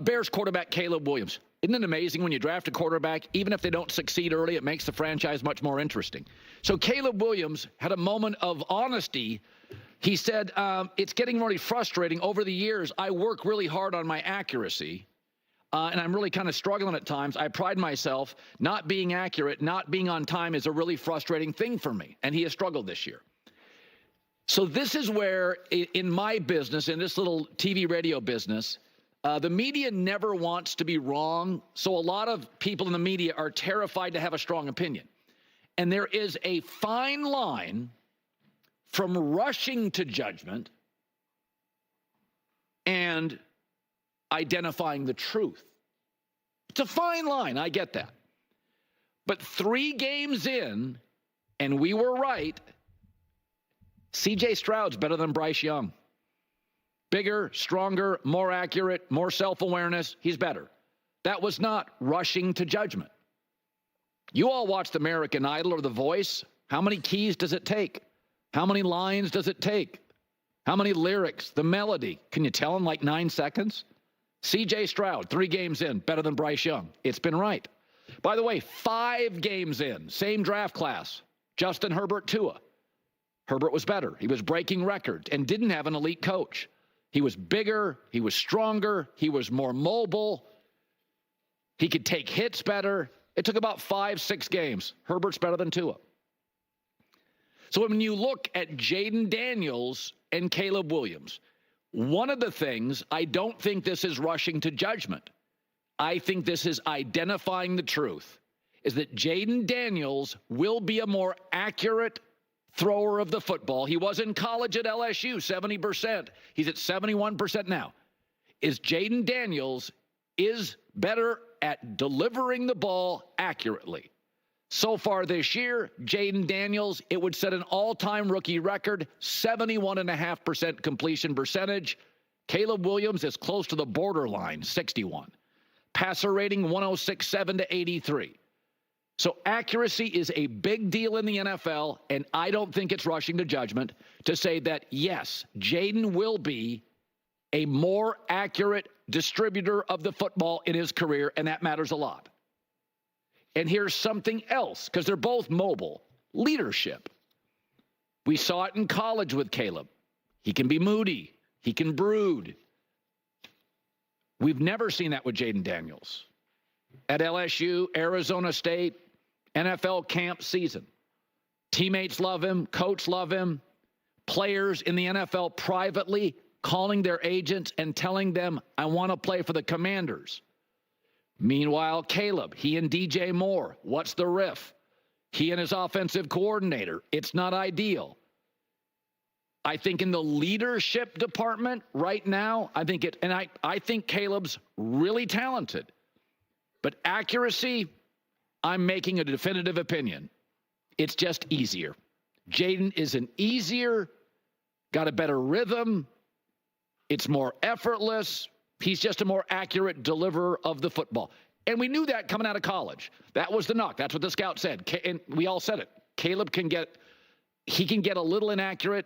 Bears quarterback Caleb Williams. Isn't it amazing when you draft a quarterback, even if they don't succeed early, it makes the franchise much more interesting. So Caleb Williams had a moment of honesty. He said, it's getting really frustrating. Over the years, I work really hard on my accuracy, and I'm really kind of struggling at times. I pride myself. Not being accurate, not being on time is a really frustrating thing for me, and he has struggled this year. So this is where, in my business, in this little TV radio business, the media never wants to be wrong, so a lot of people in the media are terrified to have a strong opinion. And there is a fine line from rushing to judgment and identifying the truth. It's a fine line, I get that. But 3 games in, and we were right, C.J. Stroud's better than Bryce Young. Bigger, stronger, more accurate, more self-awareness. He's better. That was not rushing to judgment. You all watched American Idol or The Voice. How many keys does it take? How many lines does it take? How many lyrics? The melody. Can you tell in like 9 seconds? C.J. Stroud, 3 games in, better than Bryce Young. It's been right. By the way, 5 games in, same draft class. Justin Herbert, Tua. Herbert was better. He was breaking records and didn't have an elite coach. He was bigger, he was stronger, he was more mobile, he could take hits better. It took about 5-6 games. Herbert's better than Tua. So when you look at Jayden Daniels and Caleb Williams, one of the things, I don't think this is rushing to judgment. I think this is identifying the truth, is that Jayden Daniels will be a more accurate thrower of the football. He was in college at LSU, 70%. He's at 71% now. Is Jayden Daniels is better at delivering the ball accurately. So far this year, Jayden Daniels, it would set an all-time rookie record, 71.5% completion percentage. Caleb Williams is close to the borderline, 61. Passer rating, 106.7 to 83. So accuracy is a big deal in the NFL, and I don't think it's rushing to judgment to say that, yes, Jayden will be a more accurate distributor of the football in his career, and that matters a lot. And here's something else, because they're both mobile. Leadership. We saw it in college with Caleb. He can be moody. He can brood. We've never seen that with Jayden Daniels. At LSU, Arizona State, NFL camp season. Teammates love him. Coach love him. Players in the NFL privately calling their agents and telling them, I want to play for the Commanders. Meanwhile, Caleb, he and DJ Moore, what's the riff? He and his offensive coordinator, it's not ideal. I think in the leadership department right now, I think Caleb's really talented. But accuracy, I'm making a definitive opinion. It's just easier. Jayden is an easier, got a better rhythm. It's more effortless. He's just a more accurate deliverer of the football. And we knew that coming out of college. That was the knock. That's what the scout said. And we all said it. Caleb can get a little inaccurate.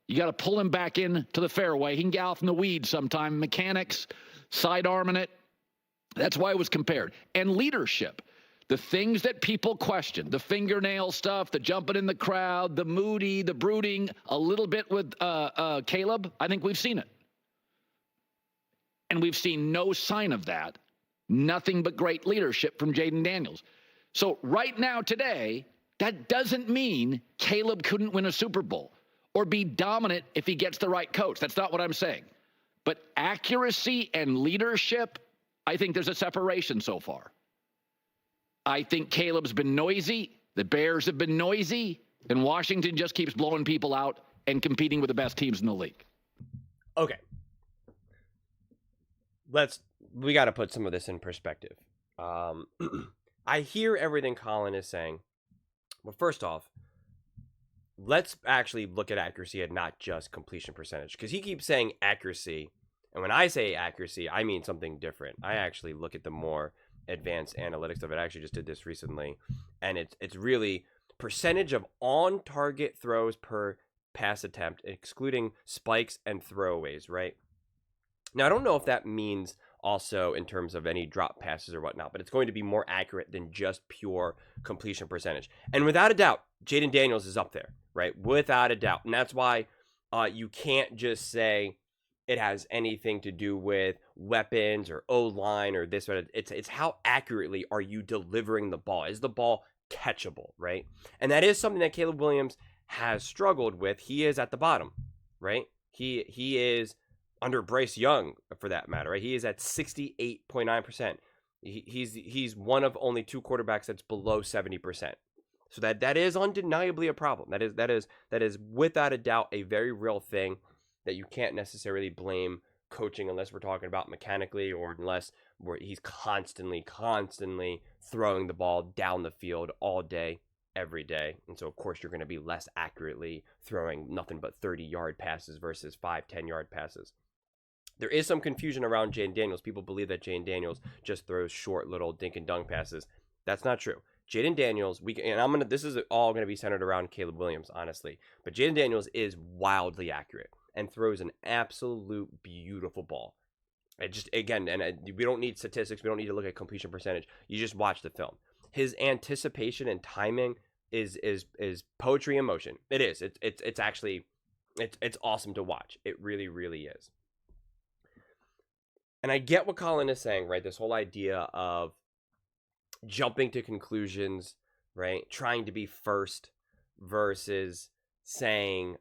You got to pull him back in to the fairway. He can get off in the weeds sometime. Mechanics, sidearming it. That's why it was compared. And leadership. The things that people question, the fingernail stuff, the jumping in the crowd, the moody, the brooding, a little bit with Caleb, I think we've seen it. And we've seen no sign of that. Nothing but great leadership from Jayden Daniels. So right now, today, that doesn't mean Caleb couldn't win a Super Bowl or be dominant if he gets the right coach. That's not what I'm saying. But accuracy and leadership, I think there's a separation so far. I think Caleb's been noisy. The Bears have been noisy. And Washington just keeps blowing people out and competing with the best teams in the league. Okay. We got to put some of this in perspective. I hear everything Colin is saying. But first off, let's actually look at accuracy and not just completion percentage. Because he keeps saying accuracy. And when I say accuracy, I mean something different. I actually look at the more advanced analytics of it. I actually just did this recently. And it's really percentage of on-target throws per pass attempt, excluding spikes and throwaways, right? Now, I don't know if that means also in terms of any drop passes or whatnot, but it's going to be more accurate than just pure completion percentage. And without a doubt, Jayden Daniels is up there, right? Without a doubt. And that's why you can't just say it has anything to do with weapons or O-line or this or that. It's how accurately are you delivering the ball? Is the ball catchable, right? And that is something that Caleb Williams has struggled with. He is at the bottom, right? He is under Bryce Young, for that matter, right? He is at 68.9%. He's one of only 2 quarterbacks that's below 70%. So that is undeniably a problem. That is without a doubt a very real thing that you can't necessarily blame coaching unless we're talking about mechanically, or unless he's constantly throwing the ball down the field all day, every day. And so, of course, you're going to be less accurately throwing nothing but 30-yard passes versus 5-10-yard passes. There is some confusion around Jayden Daniels. People believe that Jayden Daniels just throws short little dink and dunk passes. That's not true. Jayden Daniels, this is all going to be centered around Caleb Williams, honestly. But Jayden Daniels is wildly accurate and throws an absolute beautiful ball. We don't need statistics. We don't need to look at completion percentage. You just watch the film. His anticipation and timing is poetry in motion. It is. It's actually awesome to watch. It really, really is. And I get what Colin is saying, right? This whole idea of jumping to conclusions, right? Trying to be first versus saying,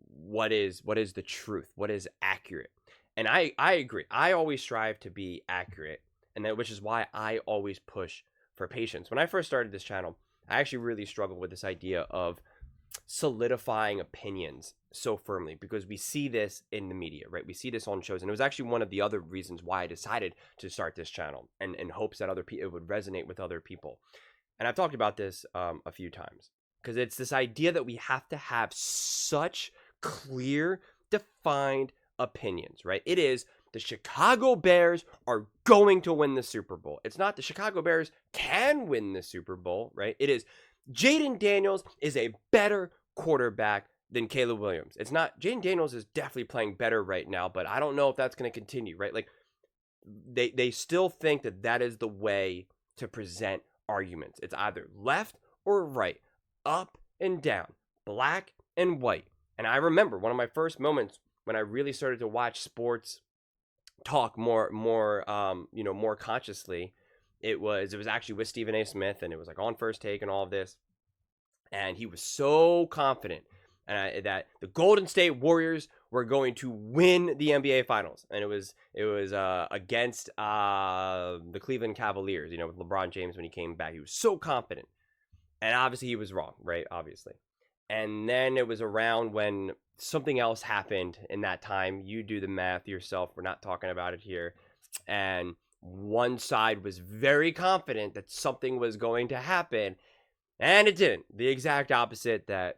what is the truth? What is accurate? And I agree. I always strive to be accurate, which is why I always push for patience. When I first started this channel, I actually really struggled with this idea of solidifying opinions so firmly, because we see this in the media, right? We see this on shows, and it was actually one of the other reasons why I decided to start this channel, and in hopes that it would resonate with other people. And I've talked about this a few times, because it's this idea that we have to have such clear, defined opinions, right? It is the Chicago Bears are going to win the Super Bowl. It's not the Chicago Bears can win the Super Bowl, right? It is Jayden Daniels is a better quarterback than Caleb Williams. It's not. Jayden Daniels is definitely playing better right now, but I don't know if that's going to continue, right? Like, they still think that is the way to present arguments. It's either left or right, up and down, black and white. And I remember one of my first moments when I really started to watch sports talk more consciously. It was actually with Stephen A. Smith, and it was like on First Take and all of this. And he was so confident that the Golden State Warriors were going to win the NBA Finals, and it was against the Cleveland Cavaliers. With LeBron James when he came back, he was so confident, and obviously he was wrong, right? Obviously, and then it was around when something else happened in that time. You do the math yourself. We're not talking about it here, and one side was very confident that something was going to happen, and it didn't. The exact opposite that,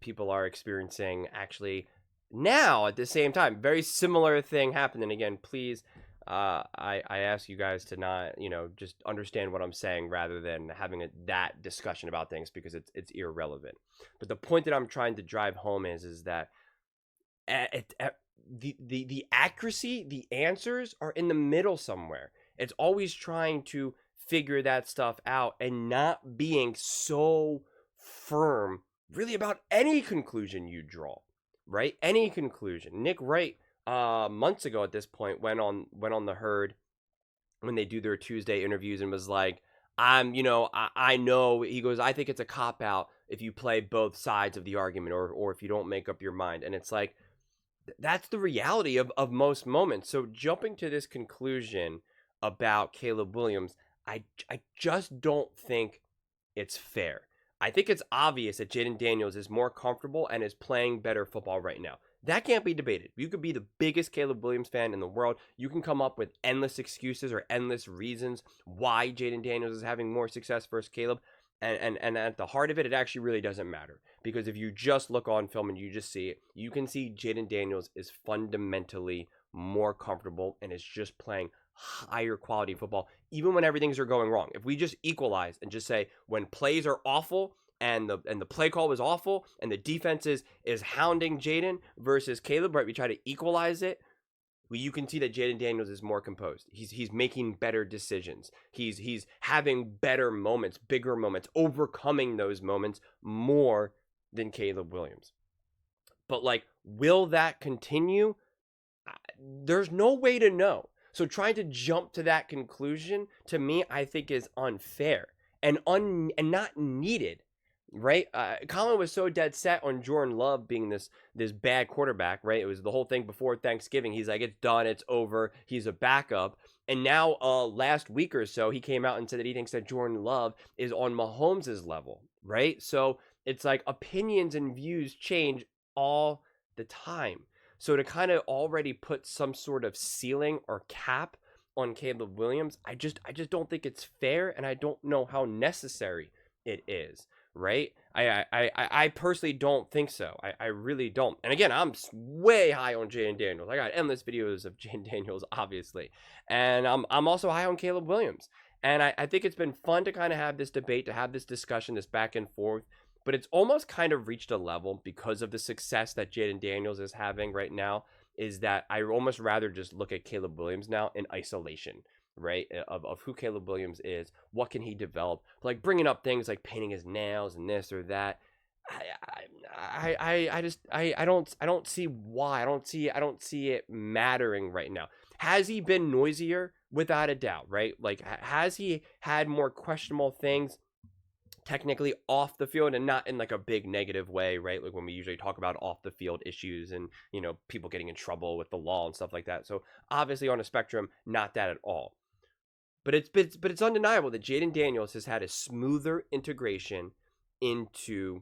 people are experiencing actually now at the same time. Very similar thing happened. And again, please, I ask you guys to not, just understand what I'm saying rather than having that discussion about things, because it's irrelevant. But the point that I'm trying to drive home is that the accuracy, the answers are in the middle somewhere. It's always trying to figure that stuff out and not being so firm really about any conclusion you draw, right? Any conclusion. Nick Wright, months ago at this point, went on the Herd when they do their Tuesday interviews and was like, I know, he goes, I think it's a cop-out if you play both sides of the argument, or if you don't make up your mind. And it's like, that's the reality of most moments. So jumping to this conclusion about Caleb Williams, I just don't think it's fair. I think it's obvious that Jayden Daniels is more comfortable and is playing better football right now. That can't be debated. You could be the biggest Caleb Williams fan in the world. You can come up with endless excuses or endless reasons why Jayden Daniels is having more success versus Caleb. And at the heart of it, it actually really doesn't matter. Because if you just look on film and you just see it, you can see Jayden Daniels is fundamentally more comfortable and is just playing higher quality football, even when everything's going wrong. If we just equalize and just say when plays are awful and the play call was awful and the defense is hounding Jayden versus Caleb, right? We try to equalize it. you can see that Jayden Daniels is more composed. He's making better decisions. He's having better moments, bigger moments, overcoming those moments more than Caleb Williams. But like, will that continue? There's no way to know. So trying to jump to that conclusion, to me, I think is unfair and not needed, right? Colin was so dead set on Jordan Love being this bad quarterback, right? It was the whole thing before Thanksgiving. He's like, it's done, it's over. He's a backup. And now last week or so, he came out and said that he thinks that Jordan Love is on Mahomes' level, right? So it's like opinions and views change all the time. So to kind of already put some sort of ceiling or cap on Caleb Williams, I just don't think it's fair, and I don't know how necessary it is, right? I personally don't think so. I really don't. And again, I'm way high on Jayden Daniels. I got endless videos of Jayden Daniels, obviously. And I'm also high on Caleb Williams. And I think it's been fun to kind of have this debate, to have this discussion, this back and forth. But it's almost kind of reached a level because of the success that Jayden Daniels is having right now, is that I almost rather just look at Caleb Williams now in isolation, right? Of who Caleb Williams is, what can he develop? Like bringing up things like painting his nails and this or that. I don't see why. I don't see it mattering right now. Has he been noisier? Without a doubt, right? Like, has he had more questionable things technically off the field, and not in like a big negative way, right? Like when we usually talk about off the field issues and, you know, people getting in trouble with the law and stuff like that. So obviously on a spectrum, not that at all. But it's undeniable that Jayden Daniels has had a smoother integration into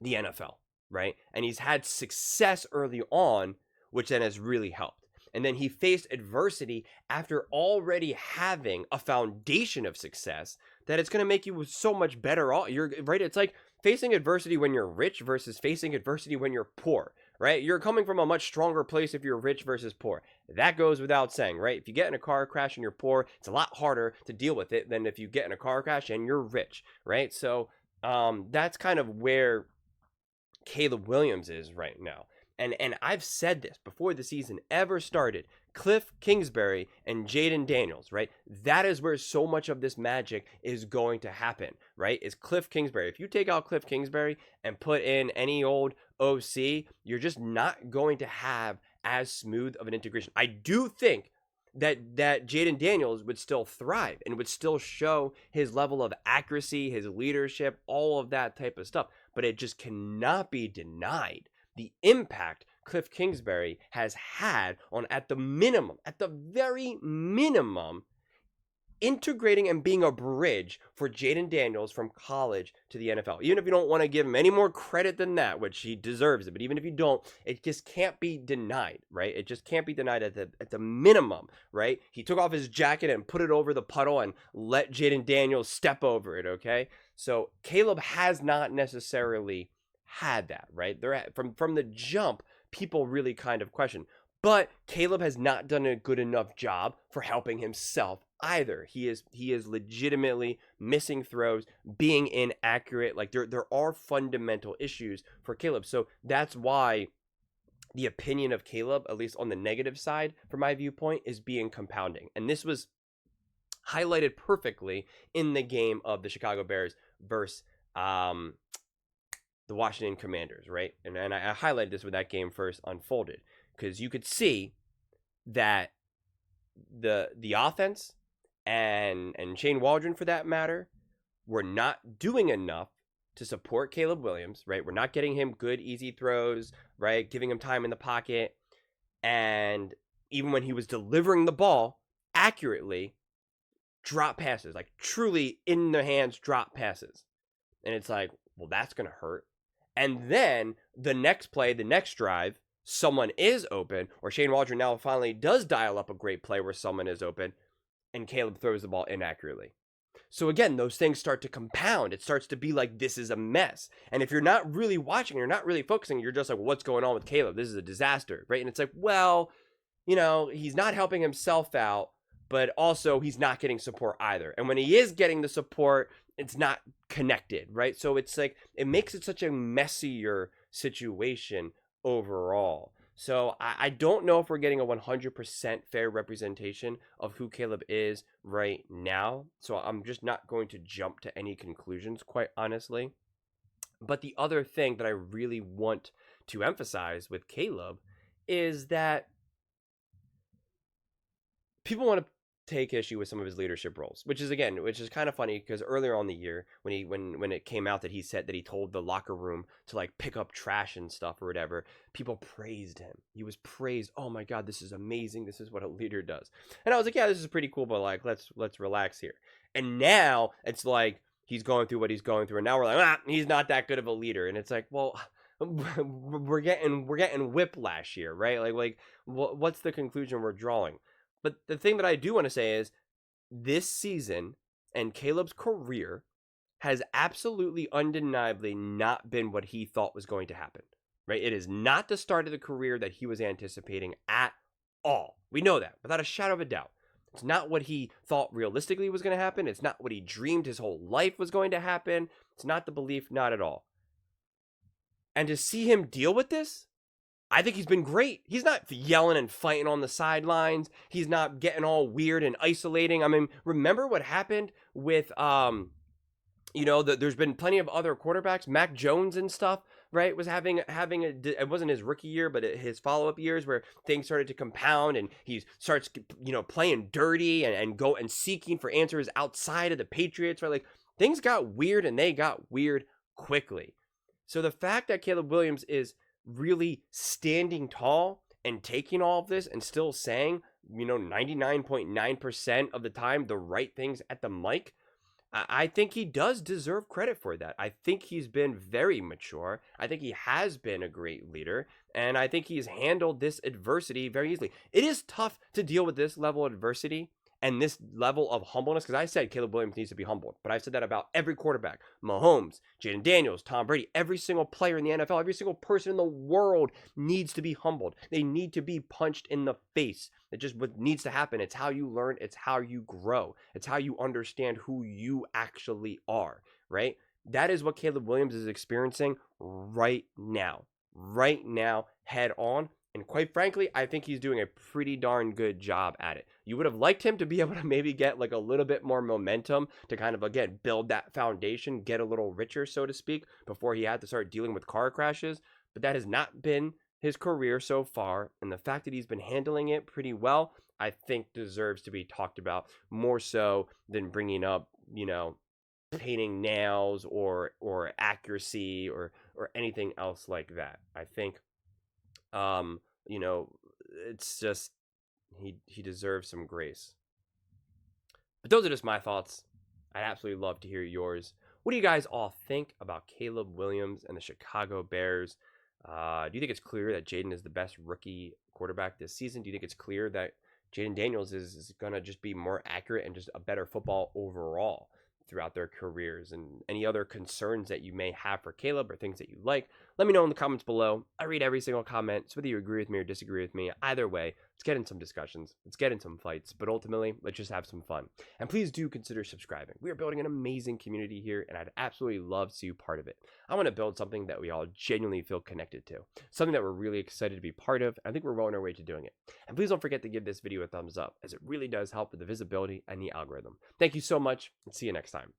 the NFL, right? And he's had success early on, which then has really helped. And then he faced adversity after already having a foundation of success that it's going to make you so much better off. You're right. It's like facing adversity when you're rich versus facing adversity when you're poor, right? You're coming from a much stronger place if you're rich versus poor. That goes without saying, right? If you get in a car crash and you're poor, it's a lot harder to deal with it than if you get in a car crash and you're rich, right? So that's kind of where Caleb Williams is right now. And I've said this before the season ever started. Cliff Kingsbury and Jayden Daniels, right? That is where so much of this magic is going to happen, right? Is Cliff Kingsbury. If you take out Cliff Kingsbury and put in any old OC, you're just not going to have as smooth of an integration. I do think that Jayden Daniels would still thrive and would still show his level of accuracy, his leadership, all of that type of stuff. But it just cannot be denied the impact Cliff Kingsbury has had on, at the very minimum, integrating and being a bridge for Jayden Daniels from college to the NFL. Even if you don't want to give him any more credit than that, which he deserves it, but even if you don't, it just can't be denied, right? It just can't be denied at the minimum, right? He took off his jacket and put it over the puddle and let Jayden Daniels step over it, okay? So Caleb has not necessarily had that, right? From the jump, people really kind of question. But Caleb has not done a good enough job for helping himself either. He is legitimately missing throws, being inaccurate. Like there are fundamental issues for Caleb. So that's why the opinion of Caleb, at least on the negative side, from my viewpoint, is being compounding. And this was highlighted perfectly in the game of the Chicago Bears versus the Washington Commanders, right? And I highlighted this when that game first unfolded, because you could see that the offense and Shane Waldron, for that matter, were not doing enough to support Caleb Williams, right? We're not getting him good, easy throws, right? Giving him time in the pocket. And even when he was delivering the ball accurately, drop passes, like truly in the hands drop passes. And it's like, well, that's going to hurt. And then the next play, the next drive, someone is open, or Shane Waldron now finally does dial up a great play where someone is open, and Caleb throws the ball inaccurately. So again, those things start to compound. It starts to be like, this is a mess. And if you're not really watching, you're not really focusing, you're just like, well, what's going on with Caleb? This is a disaster, right? And it's like, well, you know, he's not helping himself out, but also he's not getting support either. And when he is getting the support, it's not connected, right? So it's like, it makes it such a messier situation overall. So I don't know if we're getting a 100% fair representation of who Caleb is right now. So I'm just not going to jump to any conclusions, quite honestly. But the other thing that I really want to emphasize with Caleb is that people want to take issue with some of his leadership roles, which is kind of funny because earlier on the year when it came out that he said that he told the locker room to like pick up trash and stuff or whatever, people praised him. He was praised. Oh my God, this is amazing. This is what a leader does. And I was like, yeah, this is pretty cool, but like let's relax here. And now it's like he's going through what he's going through, and now we're like, he's not that good of a leader. And it's like, well, we're getting whiplash here, right? Like what's the conclusion we're drawing? But the thing that I do want to say is this season and Caleb's career has absolutely undeniably not been what he thought was going to happen, right? It is not the start of the career that he was anticipating at all. We know that without a shadow of a doubt. It's not what he thought realistically was going to happen. It's not what he dreamed his whole life was going to happen. It's not the belief, not at all. And to see him deal with this, I think he's been great. He's not yelling and fighting on the sidelines. He's not getting all weird and isolating. I mean, remember what happened with, there's been plenty of other quarterbacks, Mac Jones and stuff, right? Was having it wasn't his rookie year, but his follow-up years where things started to compound and he starts, playing dirty and go and seeking for answers outside of the Patriots, right? Like things got weird and they got weird quickly. So the fact that Caleb Williams is really standing tall and taking all of this and still saying, 99.9% of the time the right things at the mic, I think he does deserve credit for that. I think he's been very mature. I think he has been a great leader, and I think he's handled this adversity very easily. It is tough to deal with this level of adversity and this level of humbleness, because I said Caleb Williams needs to be humbled, but I've said that about every quarterback. Mahomes, Jayden Daniels, Tom Brady, every single player in the NFL, every single person in the world needs to be humbled. They need to be punched in the face. It just what needs to happen. It's how you learn. It's how you grow. It's how you understand who you actually are, right? That is what Caleb Williams is experiencing right now, head on. And quite frankly, I think he's doing a pretty darn good job at it. You would have liked him to be able to maybe get like a little bit more momentum to kind of, again, build that foundation, get a little richer, so to speak, before he had to start dealing with car crashes. But that has not been his career so far. And the fact that he's been handling it pretty well, I think deserves to be talked about more so than bringing up, painting nails or accuracy or anything else like that. I think it's just he deserves some grace. But those are just my thoughts. I'd absolutely love to hear yours. What do you guys all think about Caleb Williams and the Chicago Bears? Do you think it's clear that Jayden is the best rookie quarterback this season? Do you think it's clear that Jayden Daniels is going to just be more accurate and just a better football overall throughout their careers? And any other concerns that you may have for Caleb or things that you like, let me know in the comments below. I read every single comment, so whether you agree with me or disagree with me, either way, let's get in some discussions, let's get in some fights, but ultimately, let's just have some fun. And please do consider subscribing. We are building an amazing community here, and I'd absolutely love to see you part of it. I want to build something that we all genuinely feel connected to, something that we're really excited to be part of. I think we're well on our way to doing it. And please don't forget to give this video a thumbs up, as it really does help with the visibility and the algorithm. Thank you so much, and see you next time.